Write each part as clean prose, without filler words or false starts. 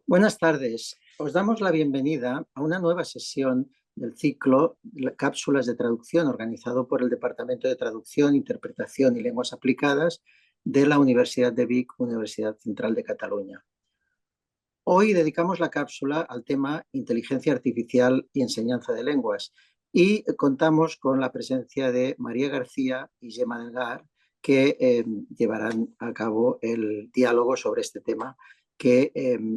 Buenas tardes. Os damos la bienvenida a una nueva sesión del ciclo Cápsulas de Traducción organizado por el Departamento de Traducción, Interpretación y Lenguas Aplicadas de la Universidad de Vic, Universidad Central de Cataluña. Hoy dedicamos la cápsula al tema Inteligencia Artificial y Enseñanza de Lenguas y contamos con la presencia de María García y Gemma Delgar, que llevarán a cabo el diálogo sobre este tema que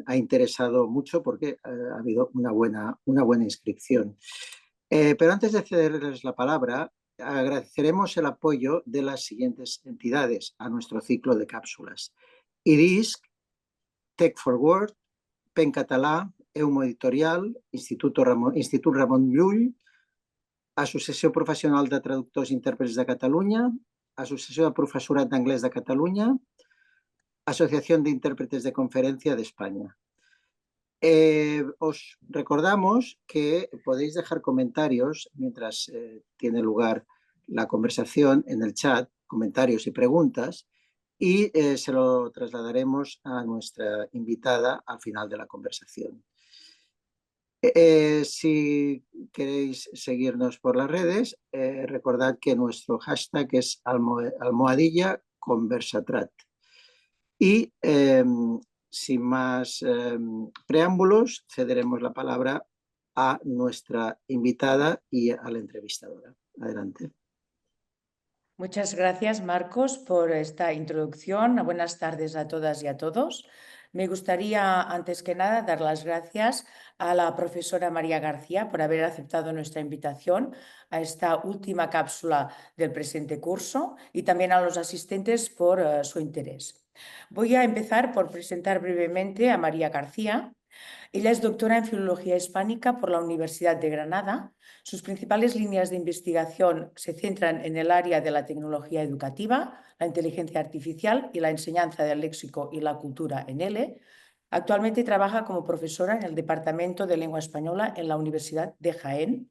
ha interesado mucho porque ha habido una buena inscripción. Pero antes de cederles la palabra, agradeceremos el apoyo de las siguientes entidades a nuestro ciclo de cápsulas: IDISC, Tech for Word, PEN Català, Eumo Editorial, Institut Ramon Llull, Associació Professional de Traductors i Intèrprets de Catalunya, Associació de Professorat d'Anglès de Catalunya, Asociación de Intérpretes de Conferencia de España. Os recordamos que podéis dejar comentarios mientras tiene lugar la conversación en el chat, comentarios y preguntas, y se lo trasladaremos a nuestra invitada al final de la conversación. Si queréis seguirnos por las redes, recordad que nuestro hashtag es almohadilla conversatrat. Y sin más preámbulos, cederemos la palabra a nuestra invitada y a la entrevistadora. Adelante. Muchas gracias, Marcos, por esta introducción. Buenas tardes a todas y a todos. Me gustaría, antes que nada, dar las gracias a la profesora María García por haber aceptado nuestra invitación a esta última cápsula del presente curso y también a los asistentes por su interés. Voy a empezar por presentar brevemente a María García. Ella es doctora en Filología Hispánica por la Universidad de Granada. Sus principales líneas de investigación se centran en el área de la tecnología educativa, la inteligencia artificial y la enseñanza del léxico y la cultura en L. Actualmente trabaja como profesora en el Departamento de Lengua Española en la Universidad de Jaén.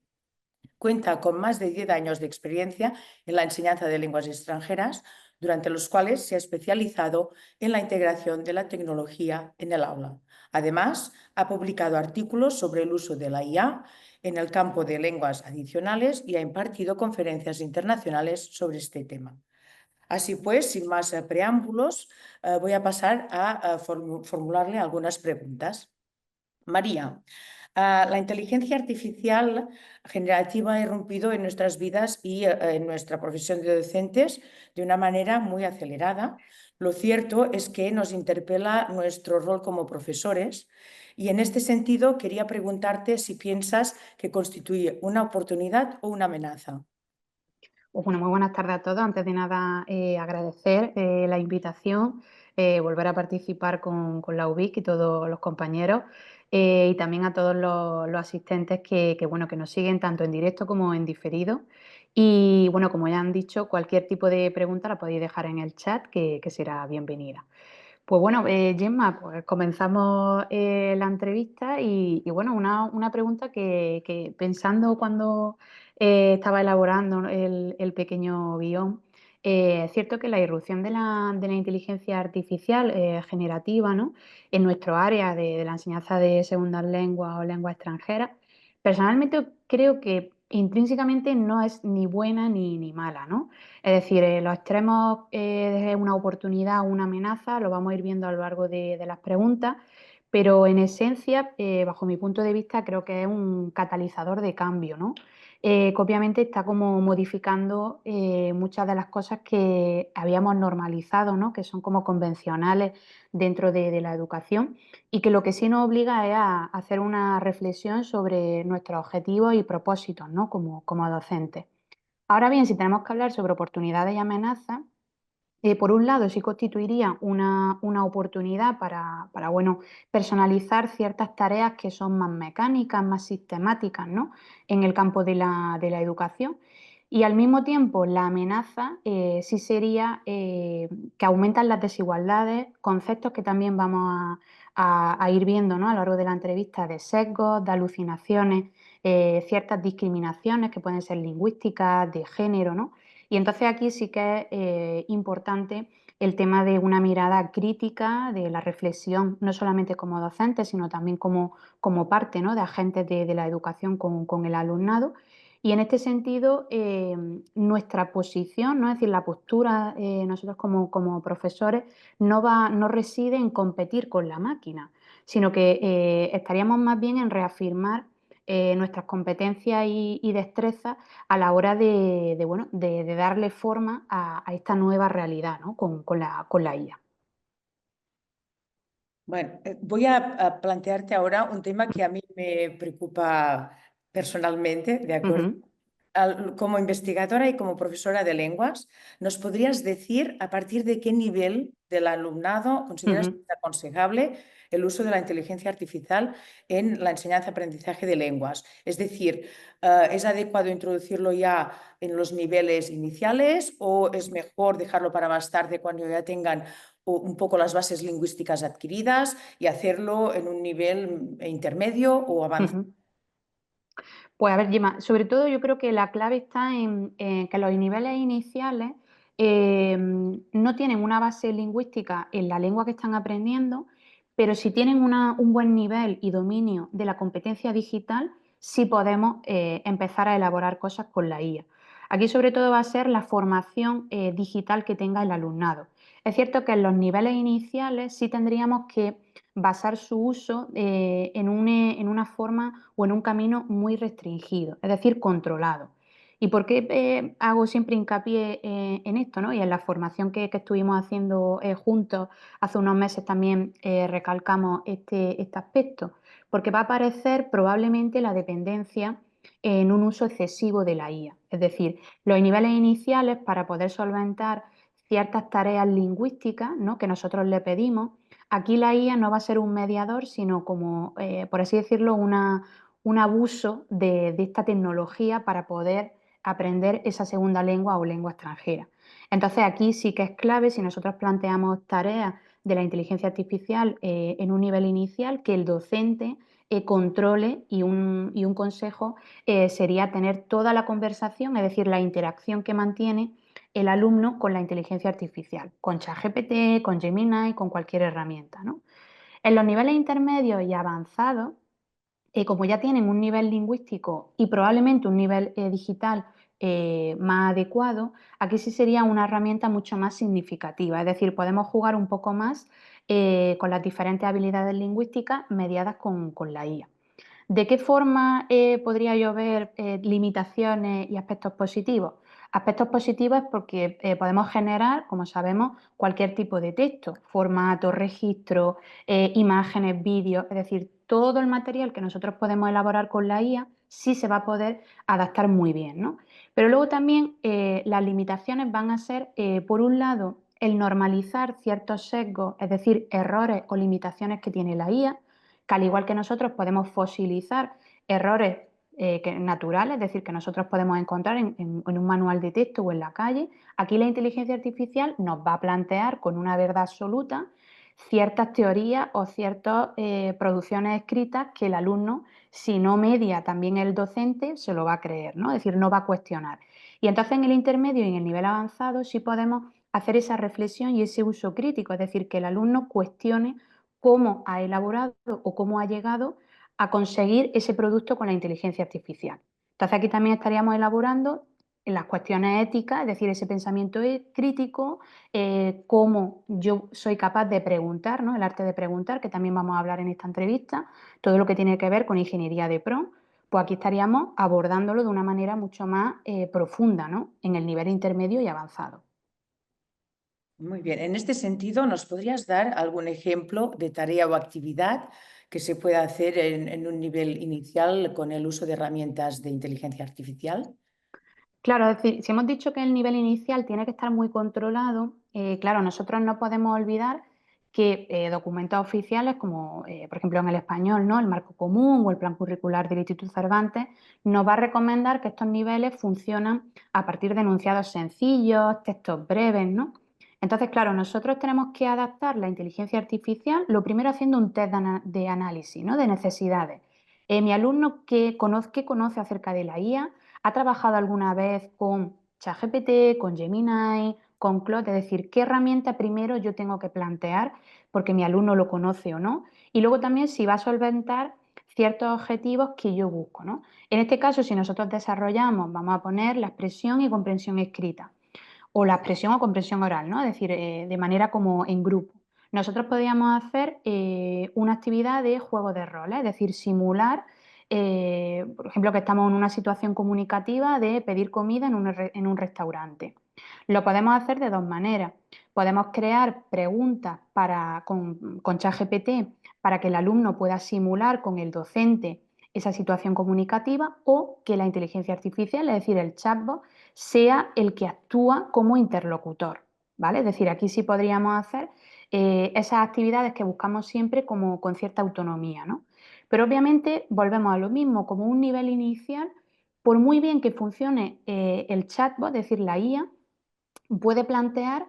Cuenta con más de 10 años de experiencia en la enseñanza de lenguas extranjeras, durante los cuales se ha especializado en la integración de la tecnología en el aula. Además, ha publicado artículos sobre el uso de la IA en el campo de lenguas adicionales y ha impartido conferencias internacionales sobre este tema. Así pues, sin más preámbulos, voy a pasar a formularle algunas preguntas. María, la inteligencia artificial generativa ha irrumpido en nuestras vidas y en nuestra profesión de docentes de una manera muy acelerada. Lo cierto es que nos interpela nuestro rol como profesores y en este sentido quería preguntarte si piensas que constituye una oportunidad o una amenaza. Pues bueno, muy buenas tardes a todos. Antes de nada, agradecer la invitación, volver a participar con la UBIC y todos los compañeros, y también a todos los asistentes que nos siguen tanto en directo como en diferido. Y bueno, como ya han dicho, cualquier tipo de pregunta la podéis dejar en el chat, que será bienvenida. Pues bueno, Gemma, pues comenzamos la entrevista y bueno, una pregunta que pensando cuando estaba elaborando, ¿no?, el pequeño guión, es cierto que la irrupción de la inteligencia artificial generativa, ¿no?, en nuestro área de la enseñanza de segundas lenguas o lenguas extranjeras, personalmente creo que intrínsecamente no es ni buena ni mala, ¿no? Es decir, los extremos de una oportunidad o una amenaza lo vamos a ir viendo a lo largo de las preguntas, pero en esencia, bajo mi punto de vista, creo que es un catalizador de cambio, ¿no? Que obviamente está como modificando muchas de las cosas que habíamos normalizado, ¿no?, que son como convencionales dentro de la educación y que lo que sí nos obliga es a hacer una reflexión sobre nuestros objetivos y propósitos, ¿no?, como docentes. Ahora bien, si tenemos que hablar sobre oportunidades y amenazas, por un lado sí constituiría una oportunidad para, bueno, personalizar ciertas tareas que son más mecánicas, más sistemáticas, ¿no?, en el campo de la educación. Y al mismo tiempo la amenaza sí sería que aumentan las desigualdades, conceptos que también vamos a ir viendo, ¿no?, a lo largo de la entrevista, de sesgos, de alucinaciones, ciertas discriminaciones que pueden ser lingüísticas, de género, ¿no? Y entonces aquí sí que es importante el tema de una mirada crítica, de la reflexión, no solamente como docente, sino también como parte, ¿no?, de agentes de la educación con el alumnado. Y en este sentido, nuestra posición, ¿no?, es decir, la postura, nosotros como profesores, no reside en competir con la máquina, sino que estaríamos más bien en reafirmar nuestras competencias y destrezas a la hora bueno, de darle forma a esta nueva realidad, ¿no?, con la IA. Bueno, voy a plantearte ahora un tema que a mí me preocupa personalmente, ¿de acuerdo? Ujú, Como investigadora y como profesora de lenguas, ¿nos podrías decir a partir de qué nivel del alumnado consideras que ujú. es aconsejable el uso de la inteligencia artificial en la enseñanza-aprendizaje de lenguas? Es decir, ¿es adecuado introducirlo ya en los niveles iniciales o es mejor dejarlo para más tarde cuando ya tengan un poco las bases lingüísticas adquiridas y hacerlo en un nivel intermedio o avanzado? Ujú. Pues a ver, Gemma, sobre todo yo creo que la clave está en que los niveles iniciales no tienen una base lingüística en la lengua que están aprendiendo, pero si tienen un buen nivel y dominio de la competencia digital, sí podemos empezar a elaborar cosas con la IA. Aquí sobre todo va a ser la formación digital que tenga el alumnado. Es cierto que en los niveles iniciales sí tendríamos que basar su uso en una forma o en un camino muy restringido, es decir, controlado. ¿Y por qué hago siempre hincapié en esto, ¿no?, y en la formación que estuvimos haciendo juntos hace unos meses también recalcamos este aspecto? Porque va a aparecer probablemente la dependencia en un uso excesivo de la IA. Es decir, los niveles iniciales para poder solventar ciertas tareas lingüísticas, ¿no?, que nosotros le pedimos. Aquí la IA no va a ser un mediador, sino como, por así decirlo, un abuso de esta tecnología para poder aprender esa segunda lengua o lengua extranjera. Entonces, aquí sí que es clave, si nosotros planteamos tareas de la inteligencia artificial en un nivel inicial, que el docente controle y un consejo sería tener toda la conversación, es decir, la interacción que mantiene el alumno con la inteligencia artificial, con ChatGPT, con Gemini, con cualquier herramienta, ¿no? En los niveles intermedios y avanzados, como ya tienen un nivel lingüístico y probablemente un nivel digital más adecuado, aquí sí sería una herramienta mucho más significativa. Es decir, podemos jugar un poco más con las diferentes habilidades lingüísticas mediadas con la IA. ¿De qué forma podría yo ver limitaciones y aspectos positivos? Aspectos positivos porque podemos generar, como sabemos, cualquier tipo de texto, formato, registro, imágenes, vídeos, es decir, todo el material que nosotros podemos elaborar con la IA sí se va a poder adaptar muy bien, ¿no? Pero luego también las limitaciones van a ser, por un lado, el normalizar ciertos sesgos, es decir, errores o limitaciones que tiene la IA, que al igual que nosotros podemos fosilizar errores naturales, es decir, que nosotros podemos encontrar en un manual de texto o en la calle, aquí la inteligencia artificial nos va a plantear con una verdad absoluta ciertas teorías o ciertas producciones escritas que el alumno, si no media también el docente, se lo va a creer, ¿no? Es decir, no va a cuestionar. Y entonces en el intermedio y en el nivel avanzado sí podemos hacer esa reflexión y ese uso crítico, es decir, que el alumno cuestione cómo ha elaborado o cómo ha llegado a conseguir ese producto con la inteligencia artificial. Entonces aquí también estaríamos elaborando las cuestiones éticas, es decir, ese pensamiento crítico, cómo yo soy capaz de preguntar, ¿no?, el arte de preguntar, que también vamos a hablar en esta entrevista, todo lo que tiene que ver con ingeniería de prompt, pues aquí estaríamos abordándolo de una manera mucho más profunda, ¿no?, en el nivel intermedio y avanzado. Muy bien, en este sentido, ¿nos podrías dar algún ejemplo de tarea o actividad que se pueda hacer en un nivel inicial con el uso de herramientas de inteligencia artificial? Claro, es decir, si hemos dicho que el nivel inicial tiene que estar muy controlado, claro, nosotros no podemos olvidar que documentos oficiales como, por ejemplo, en el español, ¿no?, el marco común o el plan curricular del Instituto Cervantes, nos va a recomendar que estos niveles funcionan a partir de enunciados sencillos, textos breves, ¿no? Entonces, claro, nosotros tenemos que adaptar la inteligencia artificial, lo primero haciendo un test de análisis, ¿no?, de necesidades. Mi alumno, qué conoce acerca de la IA? ¿Ha trabajado alguna vez con ChatGPT, con Gemini, con Claude, es decir, qué herramienta primero yo tengo que plantear porque mi alumno lo conoce o no, y luego también si va a solventar ciertos objetivos que yo busco, ¿no? En este caso, si nosotros desarrollamos, vamos a poner la expresión y comprensión escrita, o la expresión o comprensión oral, ¿no? Es decir, de manera como en grupo. Nosotros podríamos hacer una actividad de juego de roles, es decir, simular, por ejemplo, que estamos en una situación comunicativa de pedir comida en un restaurante. Lo podemos hacer de dos maneras. Podemos crear preguntas con ChatGPT para que el alumno pueda simular con el docente esa situación comunicativa o que la inteligencia artificial, es decir, el chatbot, sea el que actúa como interlocutor, ¿vale? Es decir, aquí sí podríamos hacer esas actividades que buscamos siempre como con cierta autonomía, ¿no? Pero obviamente volvemos a lo mismo, como un nivel inicial, por muy bien que funcione el chatbot, es decir, la IA, puede plantear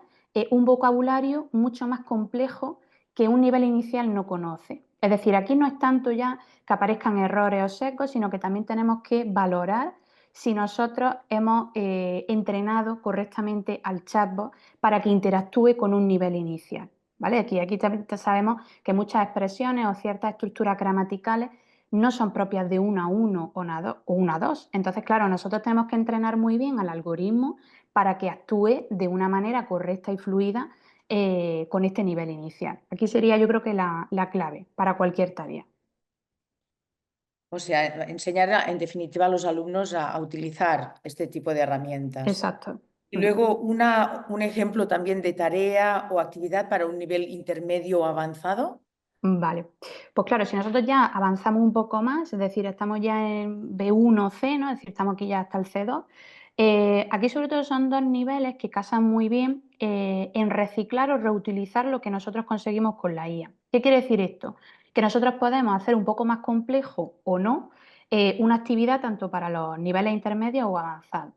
un vocabulario mucho más complejo que un nivel inicial no conoce. Es decir, aquí no es tanto ya que aparezcan errores o sesgos, sino que también tenemos que valorar si nosotros hemos entrenado correctamente al chatbot para que interactúe con un nivel inicial. ¿Vale? Aquí también sabemos que muchas expresiones o ciertas estructuras gramaticales no son propias de 1 a 1 o 1 a 2. Entonces, claro, nosotros tenemos que entrenar muy bien al algoritmo para que actúe de una manera correcta y fluida con este nivel inicial. Aquí sería, yo creo que la clave para cualquier tarea. O sea, enseñar en definitiva a los alumnos a utilizar este tipo de herramientas. Exacto. Y luego un ejemplo también de tarea o actividad para un nivel intermedio o avanzado. Vale, pues claro, si nosotros ya avanzamos un poco más, es decir, estamos ya en B1 o C, ¿no? Es decir, estamos aquí ya hasta el C2, aquí sobre todo son dos niveles que casan muy bien en reciclar o reutilizar lo que nosotros conseguimos con la IA. ¿Qué quiere decir esto? Que nosotros podemos hacer un poco más complejo o no una actividad tanto para los niveles intermedios o avanzados.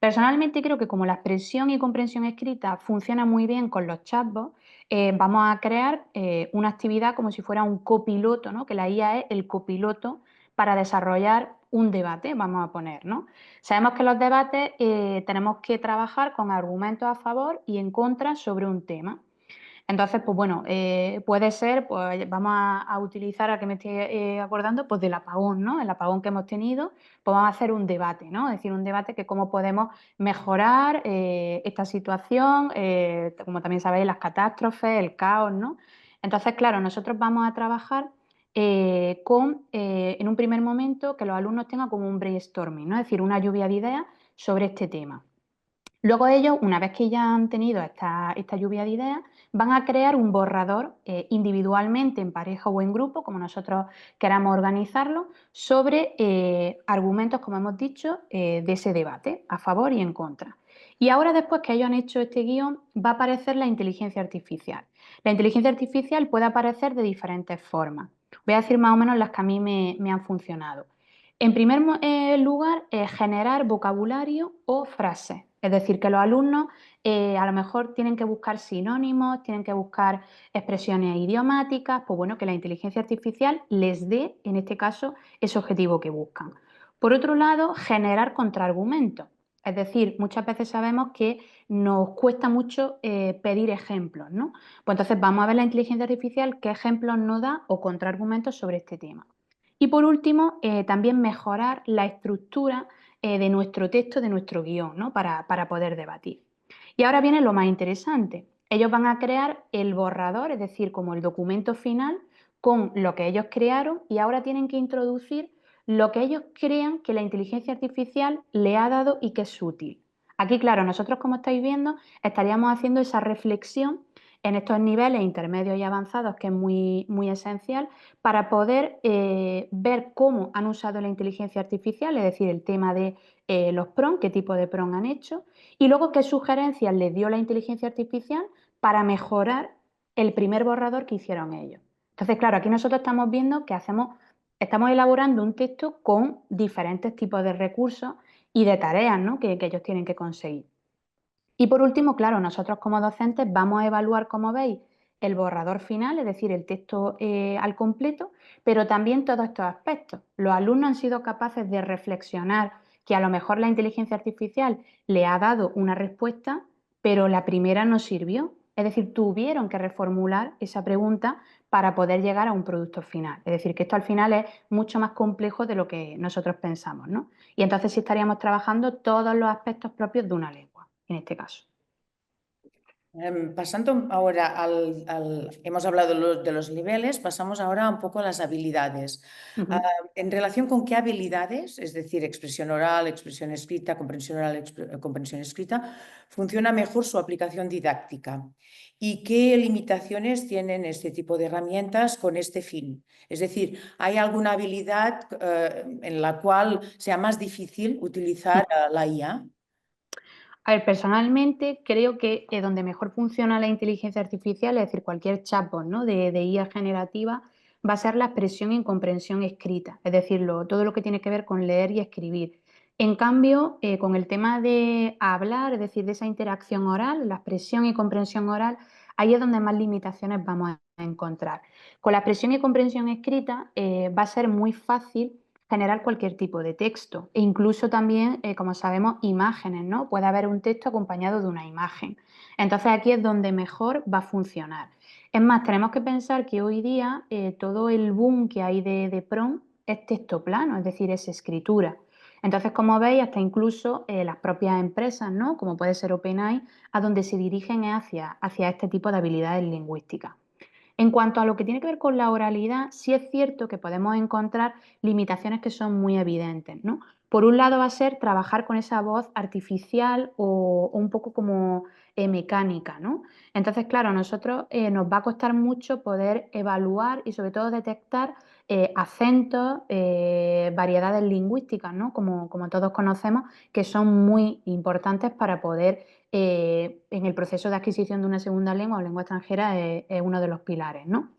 Personalmente creo que como la expresión y comprensión escrita funciona muy bien con los chatbots, vamos a crear una actividad como si fuera un copiloto, ¿no? Que la IA es el copiloto para desarrollar un debate, vamos a poner, ¿no? Sabemos que los debates tenemos que trabajar con argumentos a favor y en contra sobre un tema. Entonces, pues bueno, puede ser, pues vamos a utilizar, a que me estoy acordando, pues del apagón, ¿no? El apagón que hemos tenido, pues vamos a hacer un debate, ¿no? Es decir, un debate que cómo podemos mejorar esta situación, como también sabéis, las catástrofes, el caos, ¿no? Entonces, claro, nosotros vamos a trabajar en un primer momento, que los alumnos tengan como un brainstorming, ¿no? Es decir, una lluvia de ideas sobre este tema. Luego ellos, una vez que ya han tenido esta lluvia de ideas, van a crear un borrador individualmente, en pareja o en grupo, como nosotros queramos organizarlo, sobre argumentos, como hemos dicho, de ese debate, a favor y en contra. Y ahora, después que ellos han hecho este guión, va a aparecer la inteligencia artificial. La inteligencia artificial puede aparecer de diferentes formas. Voy a decir más o menos las que a mí me han funcionado. En primer lugar, generar vocabulario o frases. Es decir, que los alumnos a lo mejor tienen que buscar sinónimos, tienen que buscar expresiones idiomáticas, pues bueno, que la inteligencia artificial les dé, en este caso, ese objetivo que buscan. Por otro lado, generar contraargumentos. Es decir, muchas veces sabemos que nos cuesta mucho pedir ejemplos, ¿no? Pues entonces vamos a ver la inteligencia artificial qué ejemplos nos da o contraargumentos sobre este tema. Y por último, también mejorar la estructura de nuestro texto, de nuestro guión, ¿no? Para poder debatir. Y ahora viene lo más interesante. Ellos van a crear el borrador, es decir, como el documento final con lo que ellos crearon y ahora tienen que introducir lo que ellos crean que la inteligencia artificial le ha dado y que es útil. Aquí, claro, nosotros, como estáis viendo, estaríamos haciendo esa reflexión en estos niveles intermedios y avanzados, que es muy, muy esencial, para poder ver cómo han usado la inteligencia artificial, es decir, el tema de los prompts, qué tipo de prompt han hecho, y luego qué sugerencias les dio la inteligencia artificial para mejorar el primer borrador que hicieron ellos. Entonces, claro, aquí nosotros estamos viendo que estamos elaborando un texto con diferentes tipos de recursos y de tareas, ¿no? que ellos tienen que conseguir. Y por último, claro, nosotros como docentes vamos a evaluar, como veis, el borrador final, es decir, el texto al completo, pero también todos estos aspectos. Los alumnos han sido capaces de reflexionar que a lo mejor la inteligencia artificial le ha dado una respuesta, pero la primera no sirvió. Es decir, tuvieron que reformular esa pregunta para poder llegar a un producto final. Es decir, que esto al final es mucho más complejo de lo que nosotros pensamos, ¿no? Y entonces sí estaríamos trabajando todos los aspectos propios de una lengua, en este caso. Pasando ahora hemos hablado de los niveles, pasamos ahora un poco a las habilidades. Ujú. ¿En relación con qué habilidades, es decir, expresión oral, expresión escrita, comprensión oral, comprensión escrita, funciona mejor su aplicación didáctica? ¿Y qué limitaciones tienen este tipo de herramientas con este fin? Es decir, ¿hay alguna habilidad en la cual sea más difícil utilizar la IA? A ver, personalmente creo que donde mejor funciona la inteligencia artificial, es decir, cualquier chatbot, ¿no? de IA generativa, va a ser la expresión y comprensión escrita, es decir, todo lo que tiene que ver con leer y escribir. En cambio, con el tema de hablar, es decir, de esa interacción oral, la expresión y comprensión oral, ahí es donde más limitaciones vamos a encontrar. Con la expresión y comprensión escrita va a ser muy fácil generar cualquier tipo de texto e incluso también, como sabemos, imágenes, ¿no? Puede haber un texto acompañado de una imagen. Entonces aquí es donde mejor va a funcionar. Es más, tenemos que pensar que hoy día todo el boom que hay de prompt es texto plano, es decir, es escritura. Entonces, como veis, hasta incluso las propias empresas, ¿no? Como puede ser OpenAI, a donde se dirigen es hacia este tipo de habilidades lingüísticas. En cuanto a lo que tiene que ver con la oralidad, sí es cierto que podemos encontrar limitaciones que son muy evidentes, ¿no? Por un lado va a ser trabajar con esa voz artificial o un poco como mecánica, ¿no? Entonces, claro, a nosotros nos va a costar mucho poder evaluar y sobre todo detectar acentos, variedades lingüísticas, ¿no? Como todos conocemos, que son muy importantes para poder en el proceso de adquisición de una segunda lengua o lengua extranjera es uno de los pilares, ¿no?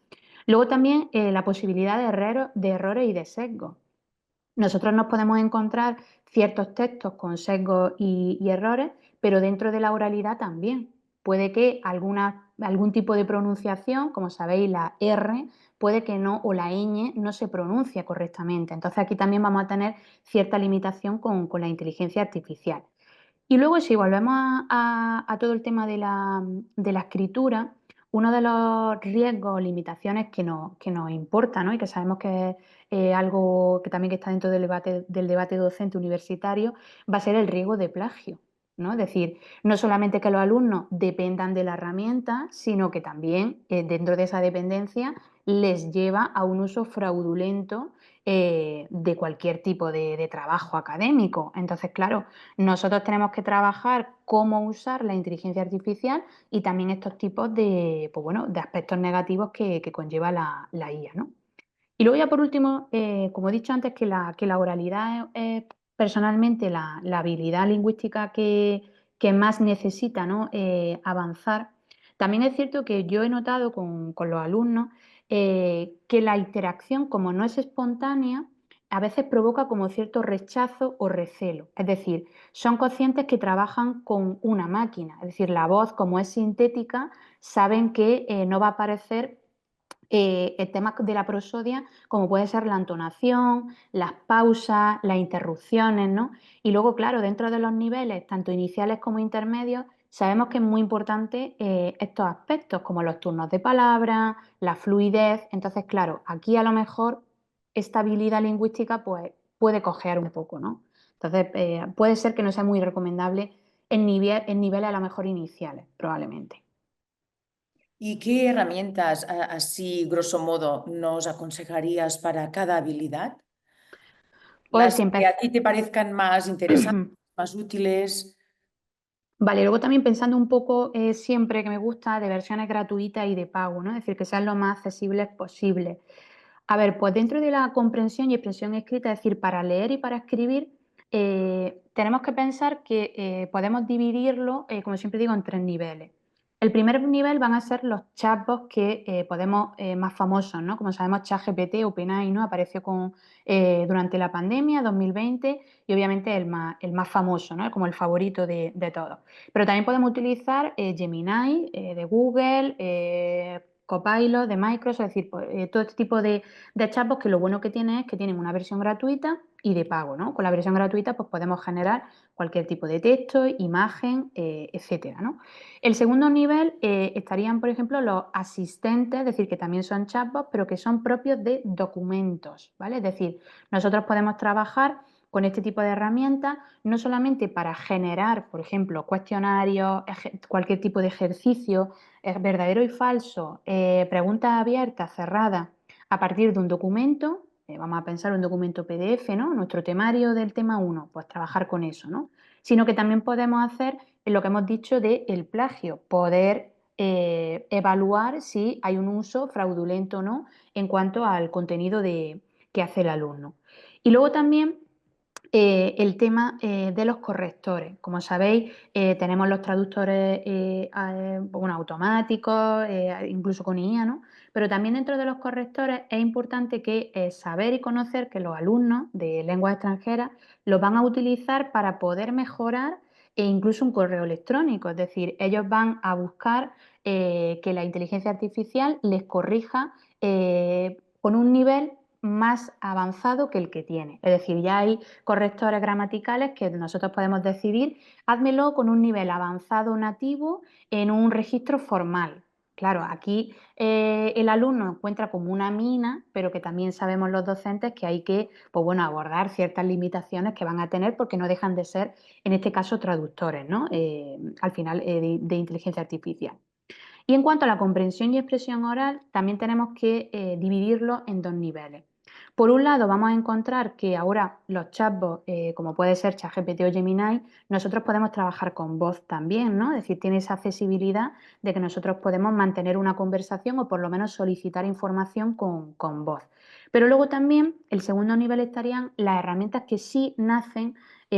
Luego también la posibilidad de errores y de sesgos. Nosotros nos podemos encontrar ciertos textos con sesgos y errores, pero dentro de la oralidad también. Puede que algún tipo de pronunciación, como sabéis, la R, puede que no, o la ñ no se pronuncia correctamente. Entonces aquí también vamos a tener cierta limitación con la inteligencia artificial. Y luego, si volvemos a todo el tema de la escritura, uno de los riesgos o limitaciones que nos importa, ¿no? Y que sabemos que es algo que también está dentro del debate docente universitario, va a ser el riesgo de plagio, ¿no? Es decir, no solamente que los alumnos dependan de la herramienta, sino que también dentro de esa dependencia les lleva a un uso fraudulento de cualquier tipo de trabajo académico. Entonces, claro, nosotros tenemos que trabajar cómo usar la inteligencia artificial y también estos tipos de, pues bueno, de aspectos negativos que conlleva la IA, ¿no? Y luego ya por último, como he dicho antes, que la oralidad es personalmente la habilidad lingüística que más necesita, ¿no? Avanzar. También es cierto que yo he notado con los alumnos que la interacción, como no es espontánea, a veces provoca como cierto rechazo o recelo. Es decir, son conscientes que trabajan con una máquina, es decir, la voz, como es sintética, saben que no va a aparecer el tema de la prosodia, como puede ser la entonación, las pausas, las interrupciones, ¿no? Y luego, claro, dentro de los niveles, tanto iniciales como intermedios, sabemos que es muy importante estos aspectos, como los turnos de palabra, la fluidez. Entonces, claro, aquí a lo mejor esta habilidad lingüística pues, puede cojear un poco, ¿no? Entonces, puede ser que no sea muy recomendable en niveles a lo mejor iniciales, probablemente. ¿Y qué herramientas, así grosso modo, nos aconsejarías para cada habilidad? Pues Las si que a ti te parezcan más interesantes, más útiles. Vale, luego también pensando un poco siempre que me gusta de versiones gratuitas y de pago, ¿no? Es decir, que sean lo más accesibles posible. A ver, pues dentro de la comprensión y expresión escrita, es decir, para leer y para escribir, tenemos que pensar que podemos dividirlo, como siempre digo, en tres niveles. El primer nivel van a ser los chatbots que podemos, más famosos, ¿no? Como sabemos, ChatGPT, OpenAI, ¿no? Apareció durante la pandemia, 2020, y obviamente el más famoso, ¿no? Como el favorito de todos. Pero también podemos utilizar Gemini de Google, Copilot, de Microsoft, es decir, pues, todo este tipo de chatbots que lo bueno que tienen es que tienen una versión gratuita y de pago, ¿no? Con la versión gratuita pues podemos generar cualquier tipo de texto, imagen, etcétera, ¿no? El segundo nivel estarían, por ejemplo, los asistentes, es decir, que también son chatbots, pero que son propios de documentos, ¿vale? Es decir, nosotros podemos trabajar con este tipo de herramientas, no solamente para generar, por ejemplo, cuestionarios, cualquier tipo de ejercicio, verdadero y falso, preguntas abiertas, cerradas, a partir de un documento, vamos a pensar un documento PDF, ¿no? Nuestro temario del tema 1, pues trabajar con eso, ¿no? Sino que también podemos hacer lo que hemos dicho del plagio, poder evaluar si hay un uso fraudulento o no en cuanto al contenido que hace el alumno. Y luego también el tema de los correctores. Como sabéis, tenemos los traductores bueno, automáticos, incluso con IA, ¿no? Pero también dentro de los correctores es importante que saber y conocer que los alumnos de lenguas extranjeras los van a utilizar para poder mejorar incluso un correo electrónico. Es decir, ellos van a buscar que la inteligencia artificial les corrija con un nivel más avanzado que el que tiene. Es decir, ya hay correctores gramaticales que nosotros podemos decidir, házmelo con un nivel avanzado nativo en un registro formal. Claro, aquí el alumno encuentra como una mina, pero que también sabemos los docentes que hay que, pues bueno, abordar ciertas limitaciones que van a tener porque no dejan de ser, en este caso, traductores, ¿no? Al final, de inteligencia artificial. Y en cuanto a la comprensión y expresión oral, también tenemos que dividirlo en dos niveles. Por un lado, vamos a encontrar que ahora los chatbots, como puede ser ChatGPT o Gemini, nosotros podemos trabajar con voz también, ¿no? Es decir, tiene esa accesibilidad de que nosotros podemos mantener una conversación o por lo menos solicitar información con voz. Pero luego también, el segundo nivel estarían las herramientas que sí nacen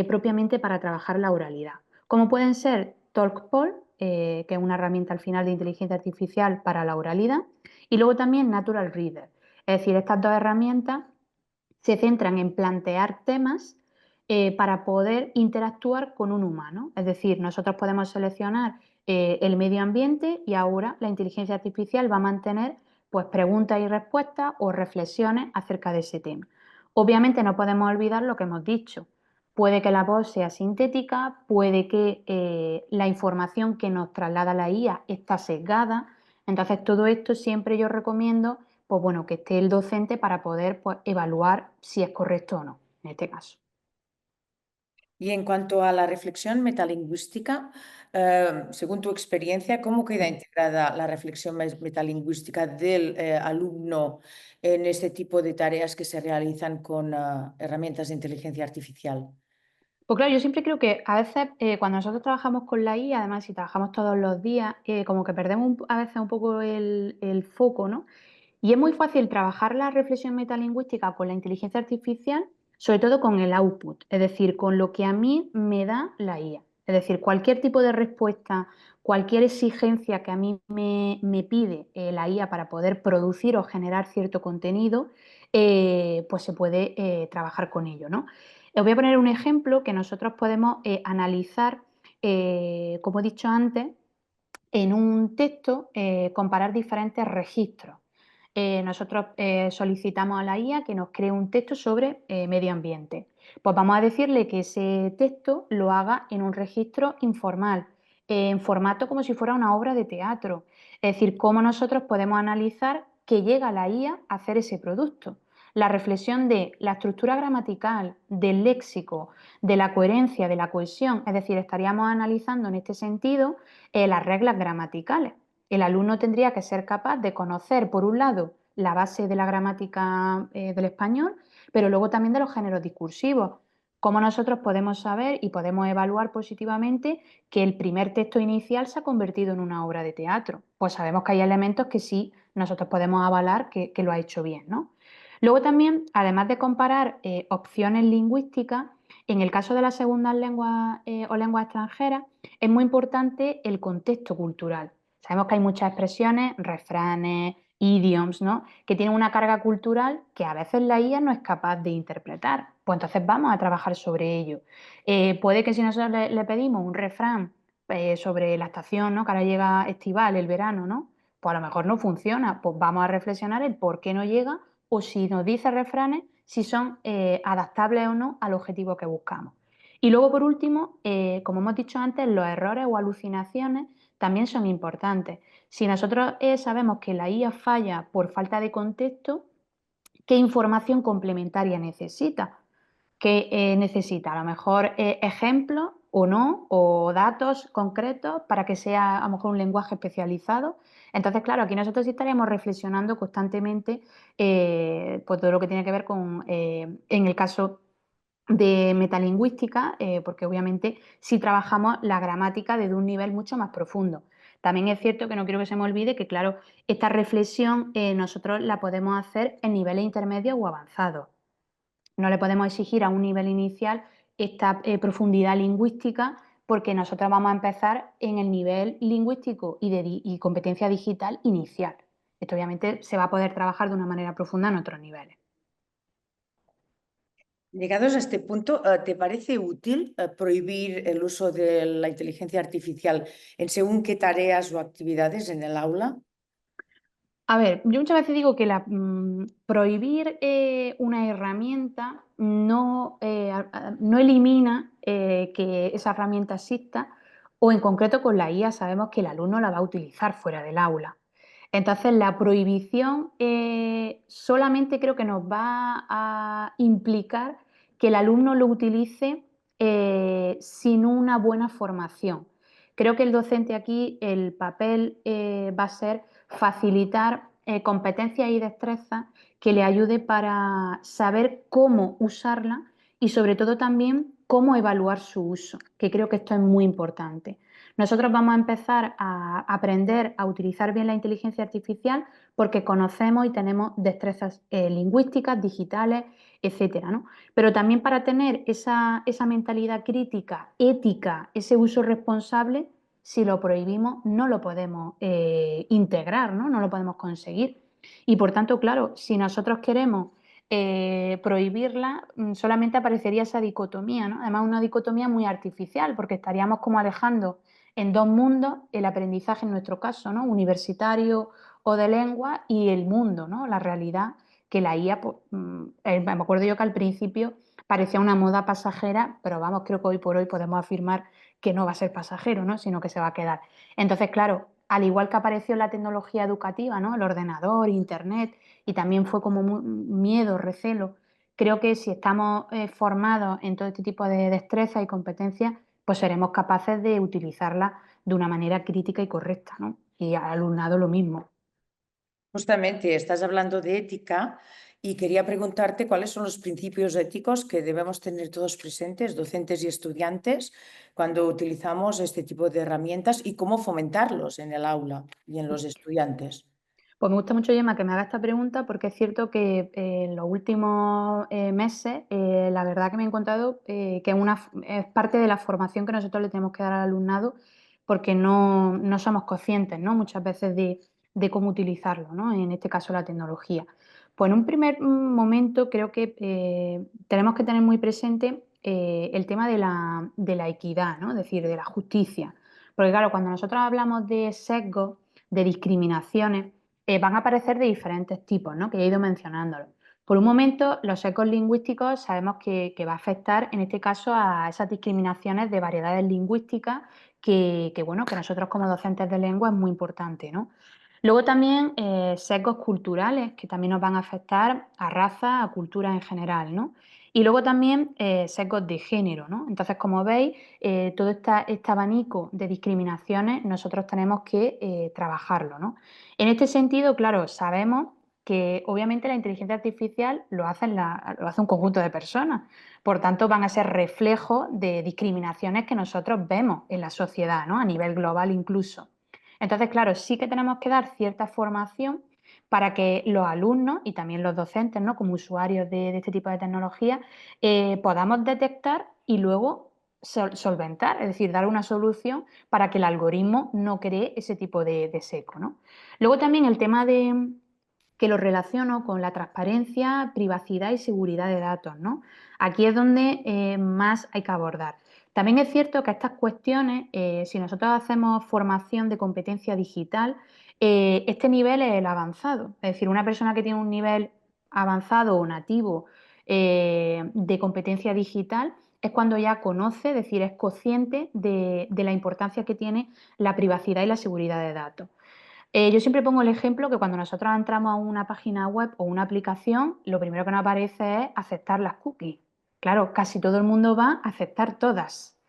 propiamente para trabajar la oralidad, como pueden ser TalkPoll, que es una herramienta al final de inteligencia artificial para la oralidad, y luego también Natural Reader. Es decir, estas dos herramientas se centran en plantear temas para poder interactuar con un humano. Es decir, nosotros podemos seleccionar el medio ambiente y ahora la inteligencia artificial va a mantener pues, preguntas y respuestas o reflexiones acerca de ese tema. Obviamente no podemos olvidar lo que hemos dicho. Puede que la voz sea sintética, puede que la información que nos traslada la IA está sesgada. Entonces, todo esto siempre yo recomiendo pues bueno, que esté el docente para poder pues, evaluar si es correcto o no, en este caso. Y en cuanto a la reflexión metalingüística, según tu experiencia, ¿cómo queda integrada la reflexión metalingüística del alumno en este tipo de tareas que se realizan con herramientas de inteligencia artificial? Pues claro, yo siempre creo que a veces cuando nosotros trabajamos con la IA, además si trabajamos todos los días, como que perdemos a veces un poco el foco, ¿no? Y es muy fácil trabajar la reflexión metalingüística con la inteligencia artificial, sobre todo con el output, es decir, con lo que a mí me da la IA. Es decir, cualquier tipo de respuesta, cualquier exigencia que a mí me pide la IA para poder producir o generar cierto contenido, pues se puede trabajar con ello, ¿no? Os voy a poner un ejemplo que nosotros podemos analizar, como he dicho antes, en un texto comparar diferentes registros. Nosotros solicitamos a la IA que nos cree un texto sobre medio ambiente. Pues vamos a decirle que ese texto lo haga en un registro informal, en formato como si fuera una obra de teatro. Es decir, cómo nosotros podemos analizar que llega la IA a hacer ese producto. La reflexión de la estructura gramatical, del léxico, de la coherencia, de la cohesión, es decir, estaríamos analizando en este sentido las reglas gramaticales. El alumno tendría que ser capaz de conocer, por un lado, la base de la gramática del español, pero luego también de los géneros discursivos. ¿Cómo nosotros podemos saber y podemos evaluar positivamente que el primer texto inicial se ha convertido en una obra de teatro? Pues sabemos que hay elementos que sí nosotros podemos avalar que lo ha hecho bien, ¿no? Luego también, además de comparar opciones lingüísticas, en el caso de las segundas lenguas o lenguas extranjeras, es muy importante el contexto cultural. Sabemos que hay muchas expresiones, refranes, idioms, ¿no? Que tienen una carga cultural que a veces la IA no es capaz de interpretar. Pues entonces vamos a trabajar sobre ello. Puede que si nosotros le pedimos un refrán sobre la estación, ¿no? Que ahora llega estival, el verano, ¿no? pues a lo mejor no funciona, pues vamos a reflexionar el por qué no llega o si nos dice refranes, si son adaptables o no al objetivo que buscamos. Y luego, por último, como hemos dicho antes, los errores o alucinaciones también son importantes. Si nosotros sabemos que la IA falla por falta de contexto, ¿qué información complementaria necesita? ¿Qué necesita? A lo mejor ejemplos o no, o datos concretos para que sea a lo mejor un lenguaje especializado. Entonces, claro, aquí nosotros sí estaríamos reflexionando constantemente pues todo lo que tiene que ver con, en el caso de metalingüística, porque obviamente sí trabajamos la gramática desde un nivel mucho más profundo. También es cierto que no quiero que se me olvide que, claro, esta reflexión nosotros la podemos hacer en niveles intermedios o avanzados. No le podemos exigir a un nivel inicial esta profundidad lingüística porque nosotros vamos a empezar en el nivel lingüístico y competencia digital inicial. Esto obviamente se va a poder trabajar de una manera profunda en otros niveles. Llegados a este punto, ¿te parece útil prohibir el uso de la inteligencia artificial en según qué tareas o actividades en el aula? A ver, yo muchas veces digo que prohibir una herramienta no elimina que esa herramienta exista o en concreto con la IA sabemos que el alumno la va a utilizar fuera del aula. Entonces la prohibición solamente creo que nos va a implicar que el alumno lo utilice sin una buena formación. Creo que el docente aquí, el papel va a ser facilitar competencias y destrezas que le ayude para saber cómo usarla y sobre todo también cómo evaluar su uso, que creo que esto es muy importante. Nosotros vamos a empezar a aprender a utilizar bien la inteligencia artificial porque conocemos y tenemos destrezas lingüísticas, digitales, etcétera, ¿no? Pero también para tener esa mentalidad crítica, ética, ese uso responsable, si lo prohibimos no lo podemos integrar, ¿no? No lo podemos conseguir. Y por tanto, claro, si nosotros queremos prohibirla, solamente aparecería esa dicotomía, ¿no? Además, una dicotomía muy artificial, porque estaríamos como alejando en dos mundos el aprendizaje, en nuestro caso, ¿no? Universitario o de lengua y el mundo, ¿no? La realidad que la IA, pues, me acuerdo yo que al principio parecía una moda pasajera, pero vamos, creo que hoy por hoy podemos afirmar que no va a ser pasajero, ¿no? Sino que se va a quedar. Entonces, claro, al igual que apareció la tecnología educativa, ¿no? El ordenador, internet, y también fue como miedo, recelo. Creo que si estamos formados en todo este tipo de destrezas y competencias, pues seremos capaces de utilizarla de una manera crítica y correcta, ¿no? Y al alumnado lo mismo. Justamente, estás hablando de ética y quería preguntarte cuáles son los principios éticos que debemos tener todos presentes, docentes y estudiantes, cuando utilizamos este tipo de herramientas y cómo fomentarlos en el aula y en los estudiantes. Pues me gusta mucho, Gemma, que me haga esta pregunta porque es cierto que en los últimos meses la verdad que me he encontrado que es parte de la formación que nosotros le tenemos que dar al alumnado porque no somos conscientes, ¿no? Muchas veces de cómo utilizarlo, ¿no? En este caso la tecnología. Pues en un primer momento creo que tenemos que tener muy presente el tema de la equidad, ¿no? Es decir, de la justicia. Porque claro, cuando nosotros hablamos de sesgos, de discriminaciones, van a aparecer de diferentes tipos, ¿no? Que ya he ido mencionándolo. Por un momento, los ecos lingüísticos sabemos que va a afectar, en este caso, a esas discriminaciones de variedades lingüísticas bueno, que nosotros como docentes de lengua es muy importante, ¿no? Luego también sesgos culturales que también nos van a afectar a raza, a cultura en general, ¿no? Y luego también sesgos de género, ¿no? Entonces, como veis, todo este abanico de discriminaciones nosotros tenemos que trabajarlo, ¿no? En este sentido, claro, sabemos que obviamente la inteligencia artificial lo hace un conjunto de personas, por tanto van a ser reflejos de discriminaciones que nosotros vemos en la sociedad, ¿no? A nivel global incluso. Entonces, claro, sí que tenemos que dar cierta formación para que los alumnos y también los docentes, ¿no? Como usuarios de este tipo de tecnología, podamos detectar y luego solventar, es decir, dar una solución para que el algoritmo no cree ese tipo de seco, ¿no? Luego también el tema de que lo relaciono con la transparencia, privacidad y seguridad de datos, ¿no? Aquí es donde más hay que abordar. También es cierto que estas cuestiones, si nosotros hacemos formación de competencia digital, este nivel es el avanzado. Es decir, una persona que tiene un nivel avanzado o nativo de competencia digital es cuando ya conoce, es decir, es consciente de la importancia que tiene la privacidad y la seguridad de datos. Yo siempre pongo el ejemplo que cuando nosotros entramos a una página web o una aplicación, lo primero que nos aparece es aceptar las cookies. Claro, casi todo el mundo va a aceptar todas,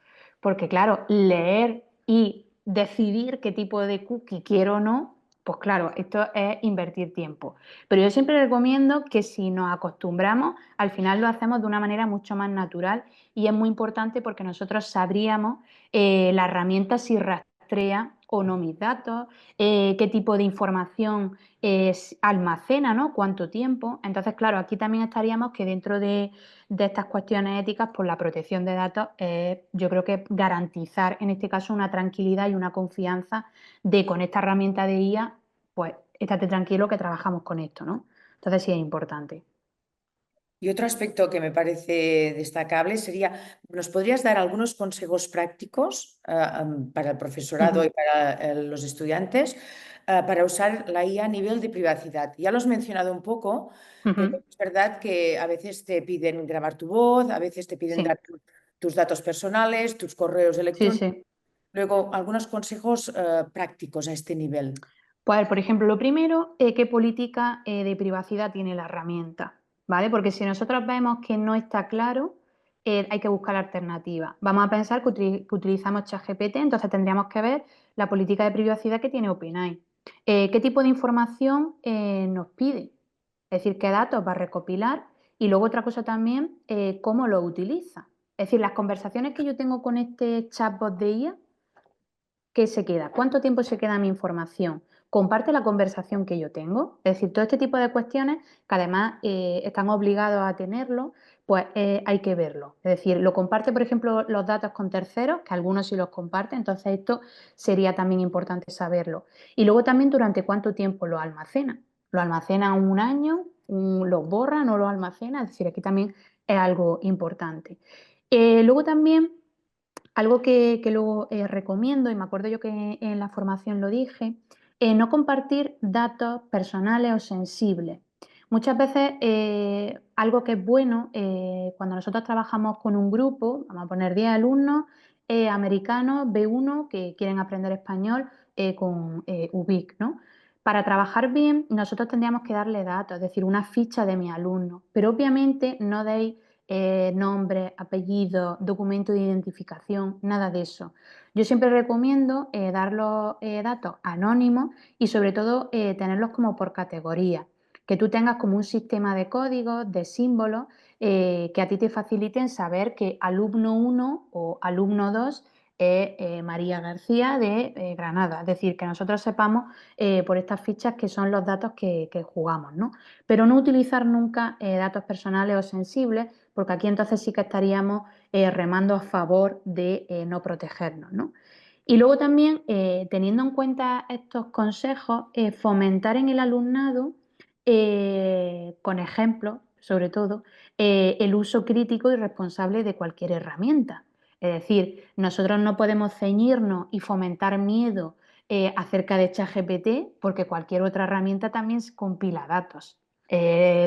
porque claro, leer y decidir qué tipo de cookie quiero o no, pues claro, esto es invertir tiempo. Pero yo siempre recomiendo que si nos acostumbramos, al final lo hacemos de una manera mucho más natural y es muy importante porque nosotros sabríamos la herramienta si rastrea o no mis datos, qué tipo de información almacena, ¿no? Cuánto tiempo. Entonces, claro, aquí también estaríamos que dentro de estas cuestiones éticas, pues la protección de datos, yo creo que garantizar en este caso una tranquilidad y una confianza de con esta herramienta de IA, pues estate tranquilo que trabajamos con esto, ¿no? Entonces sí es importante. Y otro aspecto que me parece destacable sería, ¿nos podrías dar algunos consejos prácticos para el profesorado y para los estudiantes para usar la IA a nivel de privacidad? Ya lo has mencionado un poco, pero Ujú. es verdad que a veces te piden grabar tu voz, a veces te piden dar Sí, tus datos personales, tus correos sí, electrónicos. sí. Luego, algunos consejos prácticos a este nivel. Pues, por ejemplo, lo primero, qué política de privacidad tiene la herramienta, ¿vale? Porque si nosotros vemos que no está claro, hay que buscar alternativas. Vamos a pensar que utilizamos ChatGPT, entonces tendríamos que ver la política de privacidad que tiene OpenAI. ¿Qué tipo de información nos pide? Es decir, qué datos va a recopilar y luego otra cosa también, cómo lo utiliza. Es decir, las conversaciones que yo tengo con este chatbot de IA, ¿qué se queda? ¿Cuánto tiempo se queda mi información? ¿Comparte la conversación que yo tengo? Es decir, todo este tipo de cuestiones que además están obligados a tenerlo, pues hay que verlo. Es decir, lo comparte, por ejemplo, los datos con terceros, que algunos sí los comparten, entonces esto sería también importante saberlo. Y luego también durante cuánto tiempo lo almacena. ¿Lo almacena un año? ¿Lo borra? ¿No lo almacena? Es decir, aquí también es algo importante. Luego también algo que luego recomiendo, y me acuerdo yo que en la formación lo dije, no compartir datos personales o sensibles. Muchas veces algo que es bueno cuando nosotros trabajamos con un grupo, vamos a poner 10 alumnos americanos B1 que quieren aprender español con UBIC, ¿no? Para trabajar bien, nosotros tendríamos que darle datos, es decir, una ficha de mi alumno, pero obviamente no deis nombre, apellido, documento de identificación, nada de eso. Yo siempre recomiendo dar los datos anónimos y sobre todo tenerlos como por categoría, que tú tengas como un sistema de códigos, de símbolos, que a ti te faciliten saber que alumno 1 o alumno 2 es María García de Granada, es decir, que nosotros sepamos por estas fichas que son los datos que jugamos, ¿no? Pero no utilizar nunca datos personales o sensibles, porque aquí entonces sí que estaríamos remando a favor de no protegernos, ¿no? Y luego también, teniendo en cuenta estos consejos, fomentar en el alumnado, con ejemplos, sobre todo, el uso crítico y responsable de cualquier herramienta. Es decir, nosotros no podemos ceñirnos y fomentar miedo acerca de ChatGPT porque cualquier otra herramienta también compila datos.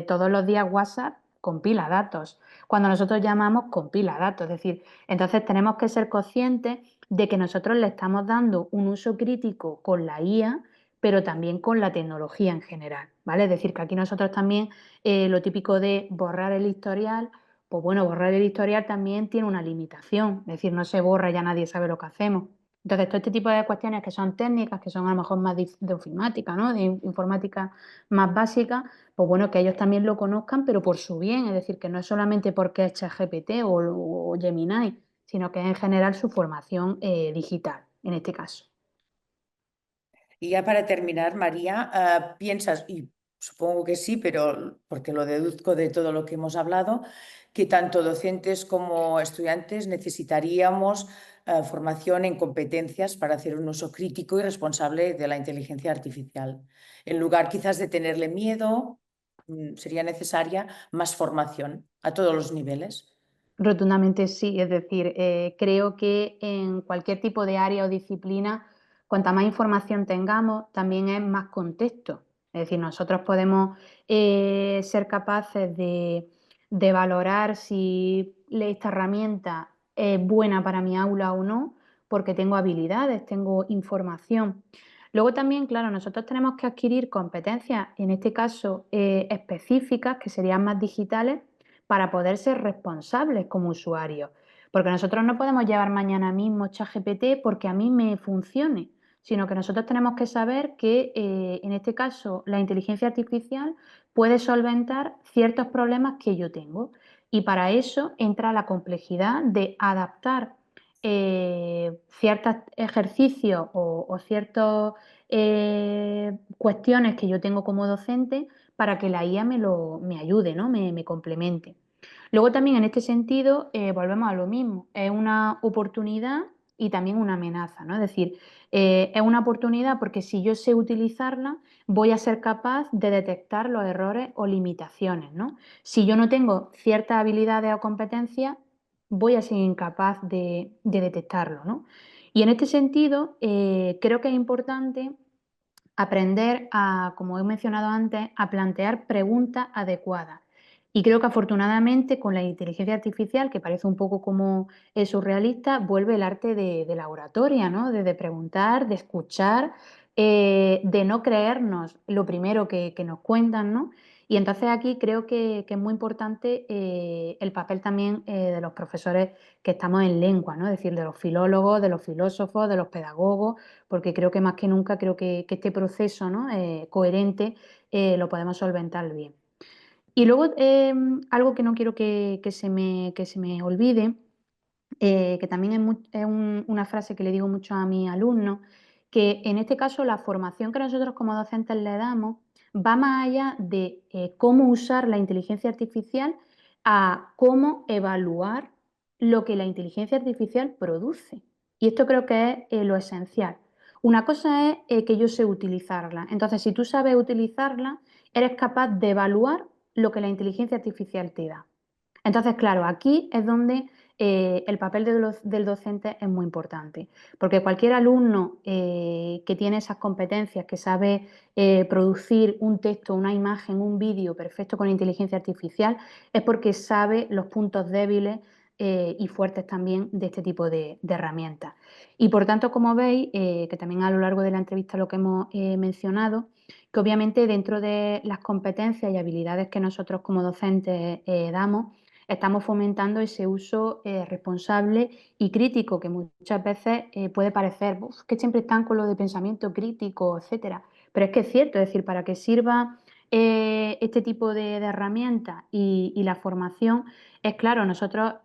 Todos los días WhatsApp compila datos. Cuando nosotros llamamos, compila datos. Es decir, entonces tenemos que ser conscientes de que nosotros le estamos dando un uso crítico con la IA, pero también con la tecnología en general, ¿vale? Es decir, que aquí nosotros también lo típico de borrar el historial, pues bueno, borrar el historial también tiene una limitación, es decir, no se borra, ya nadie sabe lo que hacemos. Entonces, todo este tipo de cuestiones que son técnicas, que son a lo mejor más de ofimática, ¿no? De informática más básica, pues bueno, que ellos también lo conozcan, pero por su bien, es decir, que no es solamente porque es ChatGPT o Gemini, sino que es en general su formación digital, en este caso. Y ya para terminar, María, piensas, y supongo que sí, pero porque lo deduzco de todo lo que hemos hablado, que tanto docentes como estudiantes necesitaríamos formación en competencias para hacer un uso crítico y responsable de la inteligencia artificial. En lugar quizás de tenerle miedo, sería necesaria más formación a todos los niveles. Rotundamente sí, es decir, creo que en cualquier tipo de área o disciplina, cuanta más información tengamos, también es más contexto. Es decir, nosotros podemos ser capaces de valorar si esta herramienta es buena para mi aula o no, porque tengo habilidades, tengo información. Luego también, claro, nosotros tenemos que adquirir competencias, en este caso específicas, que serían más digitales, para poder ser responsables como usuarios. Porque nosotros no podemos llevar mañana mismo ChatGPT porque a mí me funcione, sino que nosotros tenemos que saber que, en este caso, la inteligencia artificial puede solventar ciertos problemas que yo tengo. Y para eso entra la complejidad de adaptar ciertos ejercicios o ciertas cuestiones que yo tengo como docente para que la IA me ayude, ¿no? Me complemente. Luego también en este sentido volvemos a lo mismo, es una oportunidad y también una amenaza, ¿no? Es decir, es una oportunidad porque si yo sé utilizarla, voy a ser capaz de detectar los errores o limitaciones, ¿no? Si yo no tengo ciertas habilidades o competencias, voy a ser incapaz de detectarlo, ¿no? Y en este sentido, creo que es importante aprender a, como he mencionado antes, a plantear preguntas adecuadas. Y creo que afortunadamente con la inteligencia artificial, que parece un poco como surrealista, vuelve el arte de la oratoria, ¿no? De preguntar, de escuchar, de no creernos lo primero que nos cuentan, ¿no? Y entonces aquí creo que es muy importante el papel también de los profesores que estamos en lengua, ¿no? Es decir, de los filólogos, de los filósofos, de los pedagogos, porque creo que más que nunca creo que este proceso, ¿no? Coherente lo podemos solventar bien. Y luego algo que no quiero que se me olvide, que también es una frase que le digo mucho a mis alumnos, que en este caso la formación que nosotros como docentes le damos va más allá de cómo usar la inteligencia artificial a cómo evaluar lo que la inteligencia artificial produce. Y esto creo que es lo esencial. Una cosa es que yo sé utilizarla. Entonces, si tú sabes utilizarla, eres capaz de evaluar lo que la inteligencia artificial te da. Entonces, claro, aquí es donde el papel del docente es muy importante, porque cualquier alumno que tiene esas competencias, que sabe producir un texto, una imagen, un vídeo perfecto con inteligencia artificial, es porque sabe los puntos débiles y fuertes también de este tipo de herramientas. Y por tanto, como veis, que también a lo largo de la entrevista lo que hemos mencionado, que obviamente dentro de las competencias y habilidades que nosotros como docentes damos, estamos fomentando ese uso responsable y crítico, que muchas veces puede parecer que siempre están con lo de pensamiento crítico, etcétera. Pero es que es cierto, es decir, para que sirva este tipo de herramientas y la formación, es claro, nosotros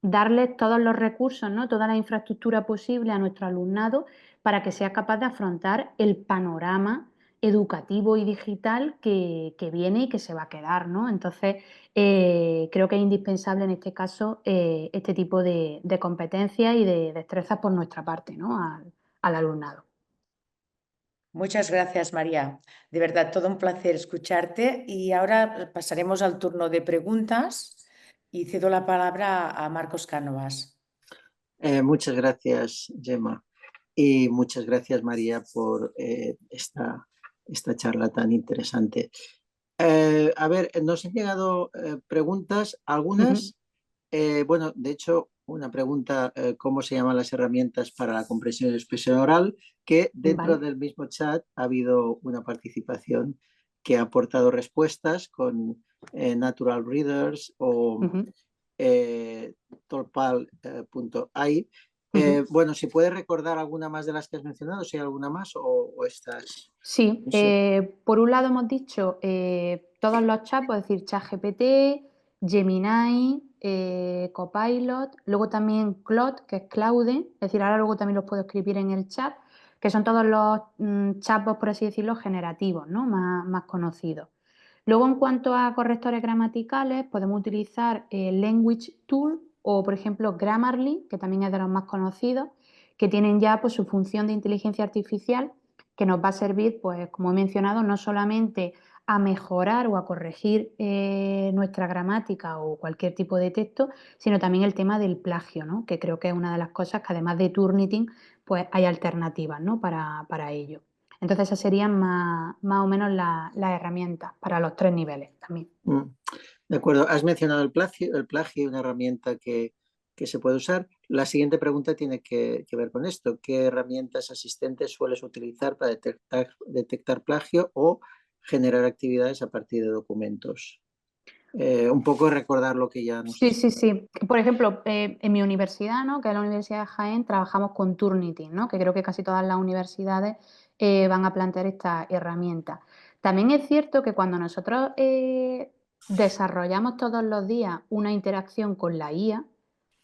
darles todos los recursos, ¿no? Toda la infraestructura posible a nuestro alumnado para que sea capaz de afrontar el panorama educativo y digital que viene y que se va a quedar, ¿no? Entonces, creo que es indispensable en este caso este tipo de competencias y de destrezas por nuestra parte, ¿no? Al alumnado. Muchas gracias, María. De verdad, todo un placer escucharte y ahora pasaremos al turno de preguntas y cedo la palabra a Marcos Cánovas. Muchas gracias, Gemma. Y muchas gracias, María, por esta charla tan interesante. A ver, nos han llegado preguntas, Ujú. algunas, bueno, de hecho, una pregunta, ¿cómo se llaman las herramientas para la comprensión y expresión oral? Que dentro Vale. del mismo chat ha habido una participación que ha aportado respuestas con Natural Readers o Ujú, tolpal.ai. ujú. Bueno, si puedes recordar alguna más de las que has mencionado, si hay alguna más o estas. Sí, No sé. por un lado hemos dicho todos los chats, es decir, ChatGPT, Gemini, Copilot, luego también Claude, que es Claude, es decir, ahora luego también los puedo escribir en el chat, que son todos los chatbots, por así decirlo, generativos, ¿no? Más conocidos. Luego, en cuanto a correctores gramaticales, podemos utilizar Language Tool o, por ejemplo, Grammarly, que también es de los más conocidos, que tienen ya pues, su función de inteligencia artificial que nos va a servir, pues, como he mencionado, no solamente a mejorar o a corregir nuestra gramática o cualquier tipo de texto, sino también el tema del plagio, ¿no? Que creo que es una de las cosas que además de Turnitin, pues hay alternativas, ¿no? Para ello. Entonces esas serían más o menos las herramientas para los 3 niveles también. De acuerdo, has mencionado el plagio, una herramienta que se puede usar. La siguiente pregunta tiene que ver con esto. ¿Qué herramientas asistentes sueles utilizar para detectar plagio o generar actividades a partir de documentos? Un poco recordar lo que ya nos... Sí. Por ejemplo, en mi universidad, ¿no? Que es la Universidad de Jaén, trabajamos con Turnitin, ¿no? Que creo que casi todas las universidades van a plantear esta herramienta. También es cierto que cuando nosotros desarrollamos todos los días una interacción con la IA,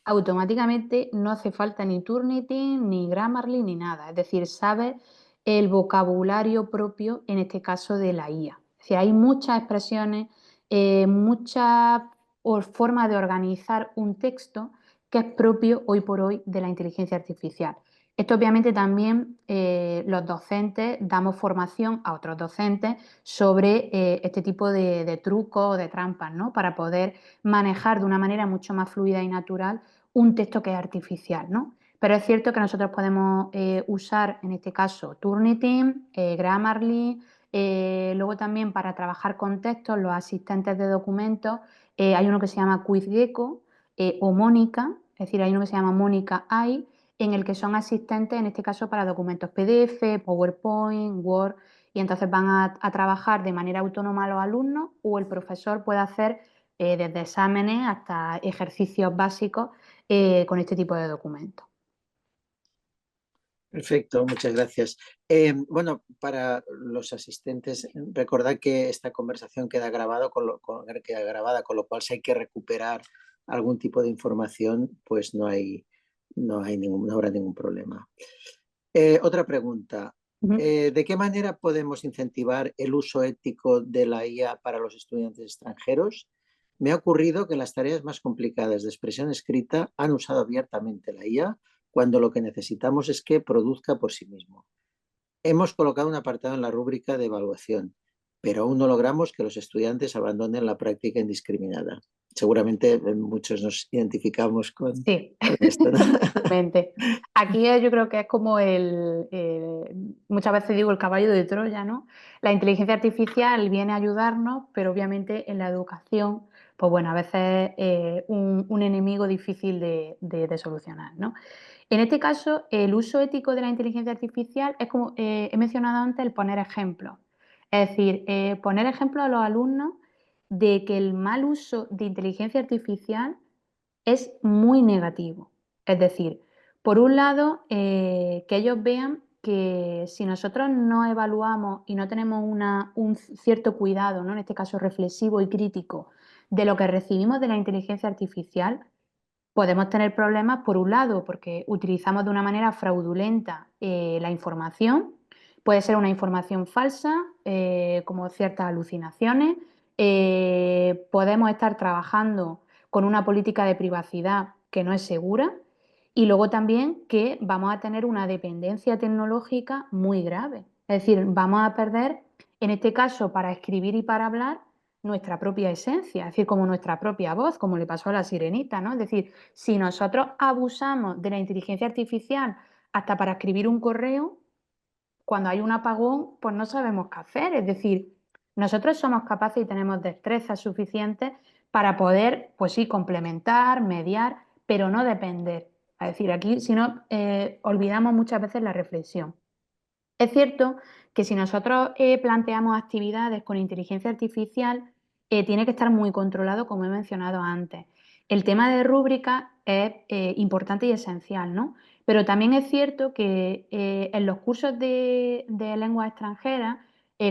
automáticamente no hace falta ni Turnitin, ni Grammarly, ni nada. Es decir, sabe el vocabulario propio, en este caso, de la IA. Es decir, hay muchas expresiones, muchas formas de organizar un texto que es propio hoy por hoy de la inteligencia artificial. Esto obviamente también los docentes damos formación a otros docentes sobre este tipo de trucos o de trampas, ¿no? Para poder manejar de una manera mucho más fluida y natural un texto que es artificial, ¿no? Pero es cierto que nosotros podemos usar, en este caso, Turnitin, Grammarly, luego también para trabajar con textos, los asistentes de documentos, hay uno que se llama QuizGecko o Mónica, es decir, hay uno que se llama Mónica AI, en el que son asistentes, en este caso, para documentos PDF, PowerPoint, Word, y entonces van a trabajar de manera autónoma los alumnos o el profesor puede hacer desde exámenes hasta ejercicios básicos con este tipo de documentos. Perfecto, muchas gracias. Bueno, para los asistentes, recordad que esta conversación queda grabada, con lo cual si hay que recuperar algún tipo de información, pues no habrá ningún problema. Otra pregunta. ¿De qué manera podemos incentivar el uso ético de la IA para los estudiantes extranjeros? Me ha ocurrido que en las tareas más complicadas de expresión escrita han usado abiertamente la IA cuando lo que necesitamos es que produzca por sí mismo. Hemos colocado un apartado en la rúbrica de evaluación, pero aún no logramos que los estudiantes abandonen la práctica indiscriminada. Seguramente muchos nos identificamos con esto, ¿no? Aquí yo creo que es como muchas veces digo el caballo de Troya, ¿no? La inteligencia artificial viene a ayudarnos, pero obviamente en la educación, pues bueno, a veces es un enemigo difícil de solucionar, ¿no? En este caso, el uso ético de la inteligencia artificial es como he mencionado antes, el poner ejemplos. Es decir, poner ejemplos a los alumnos de que el mal uso de inteligencia artificial es muy negativo. Es decir, por un lado, que ellos vean que si nosotros no evaluamos y no tenemos un cierto cuidado, ¿no? En este caso reflexivo y crítico, de lo que recibimos de la inteligencia artificial, podemos tener problemas, por un lado, porque utilizamos de una manera fraudulenta la información, puede ser una información falsa, como ciertas alucinaciones, podemos estar trabajando con una política de privacidad que no es segura y luego también que vamos a tener una dependencia tecnológica muy grave. Es decir, vamos a perder, en este caso, para escribir y para hablar, nuestra propia esencia, es decir, como nuestra propia voz, como le pasó a la sirenita, ¿no? Es decir, si nosotros abusamos de la inteligencia artificial hasta para escribir un correo, cuando hay un apagón, pues no sabemos qué hacer. Es decir, nosotros somos capaces y tenemos destrezas suficientes para poder, pues sí, complementar, mediar, pero no depender. Es decir, aquí si no, olvidamos muchas veces la reflexión. Es cierto que si nosotros planteamos actividades con inteligencia artificial, tiene que estar muy controlado, como he mencionado antes. El tema de rúbrica es importante y esencial, ¿no? Pero también es cierto que en los cursos de lenguas extranjeras,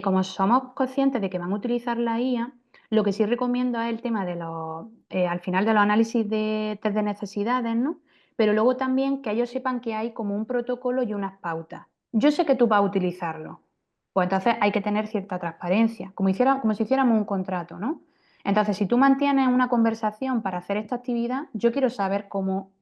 como somos conscientes de que van a utilizar la IA, lo que sí recomiendo es el tema de al final de los análisis de test de necesidades, ¿no? Pero luego también que ellos sepan que hay como un protocolo y unas pautas. Yo sé que tú vas a utilizarlo, pues entonces hay que tener cierta transparencia, como si hiciéramos un contrato, ¿no? Entonces, si tú mantienes una conversación para hacer esta actividad, yo quiero saber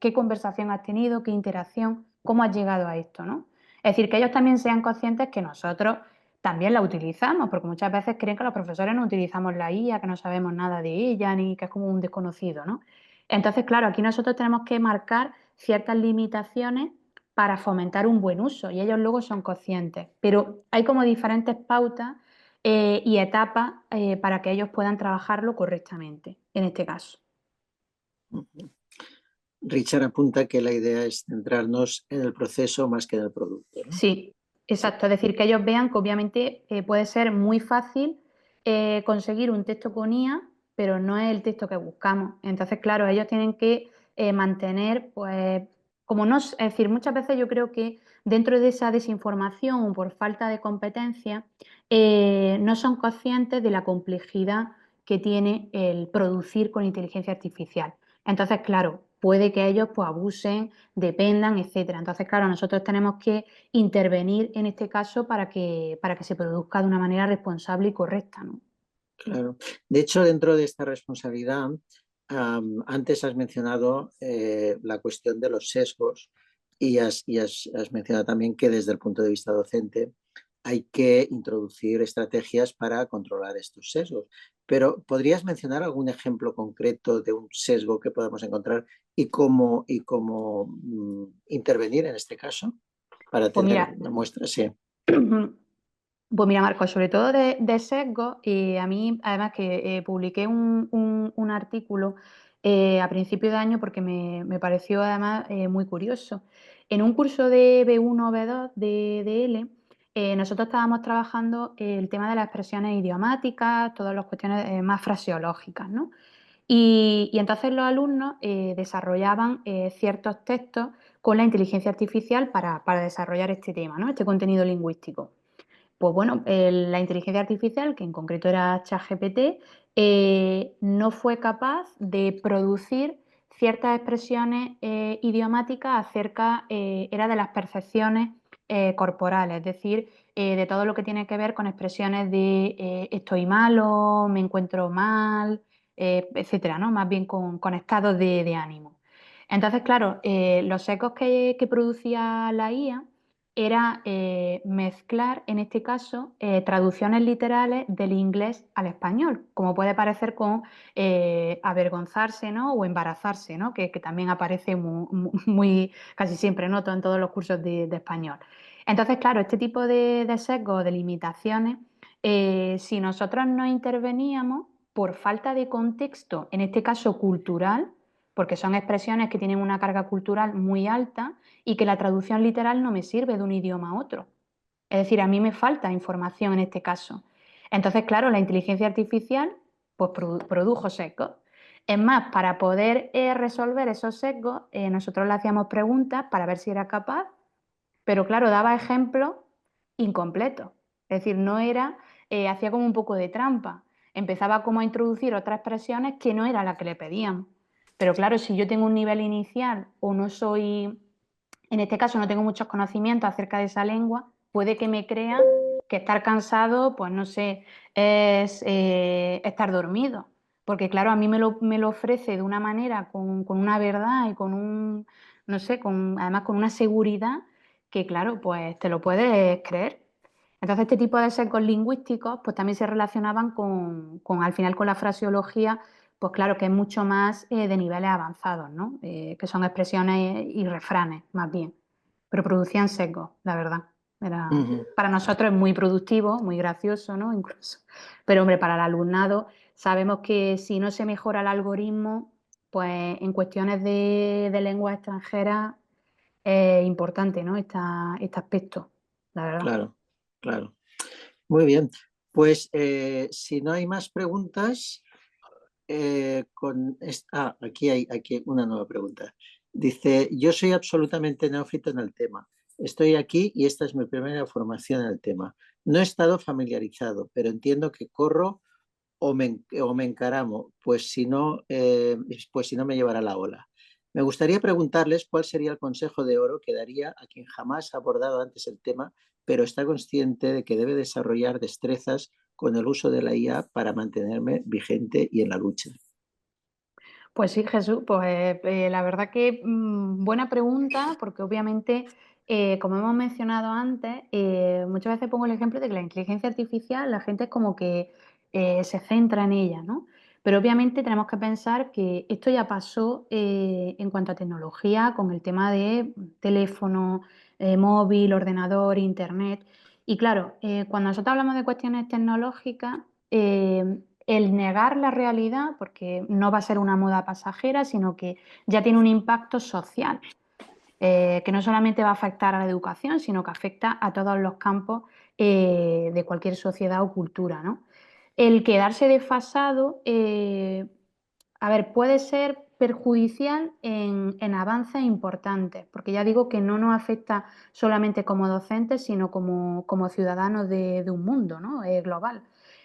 qué conversación has tenido, qué interacción, cómo has llegado a esto, ¿no? Es decir, que ellos también sean conscientes que nosotros también la utilizamos, porque muchas veces creen que los profesores no utilizamos la IA, que no sabemos nada de ella, ni que es como un desconocido, ¿no? Entonces, claro, aquí nosotros tenemos que marcar ciertas limitaciones para fomentar un buen uso y ellos luego son conscientes. Pero hay como diferentes pautas y etapas para que ellos puedan trabajarlo correctamente, en este caso. Richard apunta que la idea es centrarnos en el proceso más que en el producto, ¿no? Sí, exacto. Es decir, que ellos vean que obviamente puede ser muy fácil conseguir un texto con IA, pero no es el texto que buscamos. Entonces, claro, ellos tienen que mantener, pues, como no, es decir, muchas veces yo creo que dentro de esa desinformación o por falta de competencia, no son conscientes de la complejidad que tiene el producir con inteligencia artificial. Entonces, claro, puede que ellos pues abusen, dependan, etcétera. Entonces, claro, nosotros tenemos que intervenir en este caso para que se produzca de una manera responsable y correcta, ¿no? Claro. De hecho, dentro de esta responsabilidad, antes has mencionado la cuestión de los sesgos y has mencionado también que desde el punto de vista docente hay que introducir estrategias para controlar estos sesgos. Pero ¿podrías mencionar algún ejemplo concreto de un sesgo que podamos encontrar y cómo intervenir en este caso para Pues tener mira, una muestra? Sí. pues mira, Marcos, sobre todo de sesgos, a mí además que publiqué un artículo a principio de año porque me pareció además muy curioso. En un curso de B1 o B2 de L, nosotros estábamos trabajando el tema de las expresiones idiomáticas, todas las cuestiones más fraseológicas, ¿no? Y entonces los alumnos desarrollaban ciertos textos con la inteligencia artificial para desarrollar este tema, ¿no? Este contenido lingüístico. Pues bueno, la inteligencia artificial, que en concreto era ChatGPT, no fue capaz de producir ciertas expresiones idiomáticas acerca, era de las percepciones corporales, es decir, de todo lo que tiene que ver con expresiones de estoy malo, me encuentro mal, etcétera, ¿no? Más bien con estados de ánimo. Entonces, claro, los ecos que producía la IA era mezclar, en este caso, traducciones literales del inglés al español, como puede parecer con avergonzarse, ¿no? O embarazarse, ¿no? Que también aparece casi siempre, ¿no? En todos los cursos de español. Entonces, claro, este tipo de sesgos, de limitaciones, si nosotros no interveníamos por falta de contexto, en este caso cultural, porque son expresiones que tienen una carga cultural muy alta y que la traducción literal no me sirve de un idioma a otro. Es decir, a mí me falta información en este caso. Entonces, claro, la inteligencia artificial pues, produjo sesgos. Es más, para poder resolver esos sesgos, nosotros le hacíamos preguntas para ver si era capaz, pero claro, daba ejemplos incompletos. Es decir, no era, hacía como un poco de trampa. Empezaba como a introducir otras expresiones que no era la que le pedían. Pero claro, si yo tengo un nivel inicial o no soy, en este caso no tengo muchos conocimientos acerca de esa lengua, puede que me crea que estar cansado, pues no sé, es estar dormido. Porque claro, a mí me lo ofrece de una manera, con una verdad y con un, no sé, además con una seguridad que claro, pues te lo puedes creer. Entonces, este tipo de sesgos lingüísticos, pues también se relacionaban al final con la fraseología, pues claro, que es mucho más de niveles avanzados, ¿no? Que son expresiones y refranes, más bien. Pero producían sesgos, la verdad. Para nosotros es muy productivo, muy gracioso, ¿no? Incluso. Pero, hombre, para el alumnado sabemos que si no se mejora el algoritmo, pues en cuestiones de lengua extranjera es importante, ¿no? Este aspecto, la verdad. Claro, claro. Muy bien. Pues si no hay más preguntas, aquí hay una nueva pregunta. Dice, yo soy absolutamente neófito en el tema. Estoy aquí y esta es mi primera formación en el tema. No he estado familiarizado, pero entiendo que corro o me encaramo, pues si no me llevará la ola. Me gustaría preguntarles cuál sería el consejo de oro que daría a quien jamás ha abordado antes el tema, pero está consciente de que debe desarrollar destrezas con el uso de la IA para mantenerme vigente y en la lucha. Pues sí, Jesús, pues la verdad que buena pregunta, porque obviamente como hemos mencionado antes, muchas veces pongo el ejemplo de que la inteligencia artificial, la gente es como que se centra en ella, ¿no? Pero obviamente tenemos que pensar que esto ya pasó en cuanto a tecnología con el tema de teléfono, móvil, ordenador, internet. Y claro, cuando nosotros hablamos de cuestiones tecnológicas, el negar la realidad, porque no va a ser una moda pasajera, sino que ya tiene un impacto social, que no solamente va a afectar a la educación, sino que afecta a todos los campos de cualquier sociedad o cultura, ¿no? El quedarse desfasado, a ver, puede ser perjudicial en avances importantes, porque ya digo que no nos afecta solamente como docentes, sino como ciudadanos de un mundo, ¿no? Global.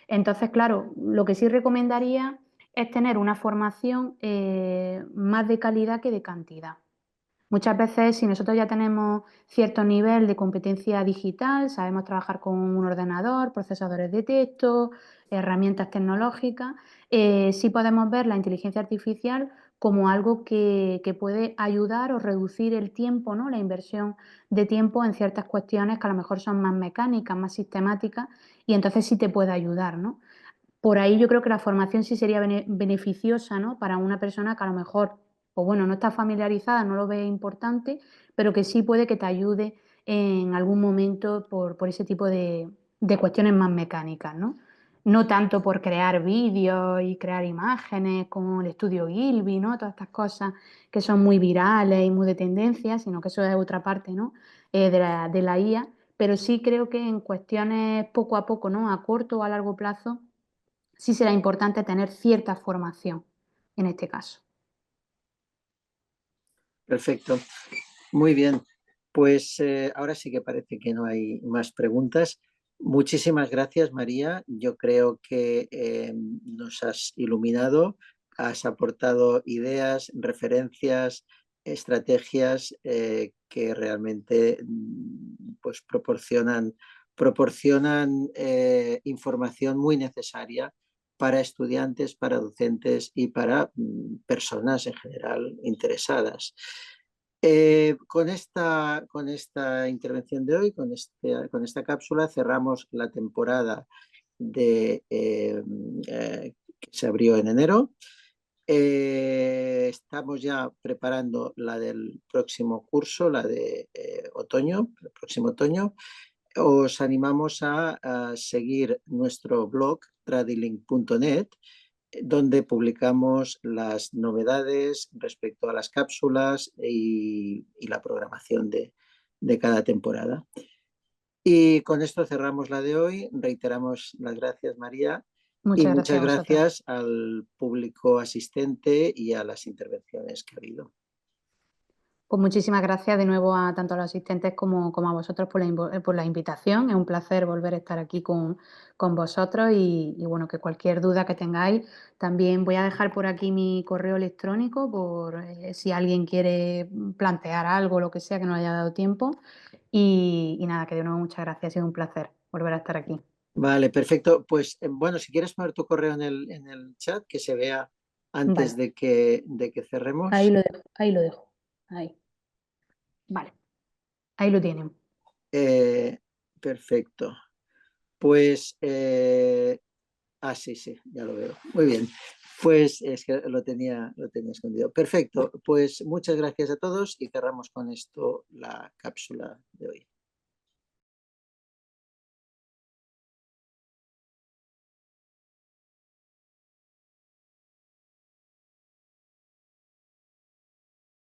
Entonces, claro, lo que sí recomendaría es tener una formación más de calidad que de cantidad. Muchas veces, si nosotros ya tenemos cierto nivel de competencia digital, sabemos trabajar con un ordenador, procesadores de texto, herramientas tecnológicas, sí podemos ver la inteligencia artificial como algo que puede ayudar o reducir el tiempo, ¿no? La inversión de tiempo en ciertas cuestiones que a lo mejor son más mecánicas, más sistemáticas, y entonces sí te puede ayudar, ¿no? Por ahí yo creo que la formación sí sería beneficiosa, ¿no? Para una persona que a lo mejor, pues bueno, no está familiarizada, no lo ve importante, pero que sí puede que te ayude en algún momento por ese tipo de cuestiones más mecánicas, ¿no? No tanto por crear vídeos y crear imágenes como el estudio Gilby, ¿no? Todas estas cosas que son muy virales y muy de tendencia, sino que eso es otra parte, ¿no? De la IA, pero sí creo que en cuestiones poco a poco, ¿no? A corto o a largo plazo, sí será importante tener cierta formación en este caso. Perfecto. Muy bien. Pues ahora sí que parece que no hay más preguntas. Muchísimas gracias, María. Yo creo que nos has iluminado, has aportado ideas, referencias, estrategias que realmente pues proporcionan información muy necesaria para estudiantes, para docentes y para personas en general interesadas. Con esta intervención de hoy, con esta cápsula, cerramos la temporada que se abrió en enero. Estamos ya preparando la del próximo curso, la de otoño, el próximo otoño. Os animamos a seguir nuestro blog tradilink.net, donde publicamos las novedades respecto a las cápsulas y la programación de cada temporada. Y con esto cerramos la de hoy. Reiteramos las gracias, María, y Muchas gracias muchas a vosotros. gracias al público asistente y a las intervenciones que ha habido. Pues muchísimas gracias de nuevo a tanto a los asistentes como a vosotros por la invitación. Es un placer volver a estar aquí con vosotros y bueno, que cualquier duda que tengáis, también voy a dejar por aquí mi correo electrónico por si alguien quiere plantear algo, lo que sea, que no haya dado tiempo. Y nada, que de nuevo muchas gracias, ha sido un placer volver a estar aquí. Vale, perfecto. Pues bueno, si quieres poner tu correo en el chat, que se vea antes Vale, de que ahí cerremos. lo dejo, ahí lo dejo. Ahí. Vale, ahí lo tienen. Eh, Perfecto. Pues, sí, sí, ya lo veo. Muy bien. Pues es que lo tenía escondido. Perfecto. Pues muchas gracias a todos y cerramos con esto la cápsula de hoy.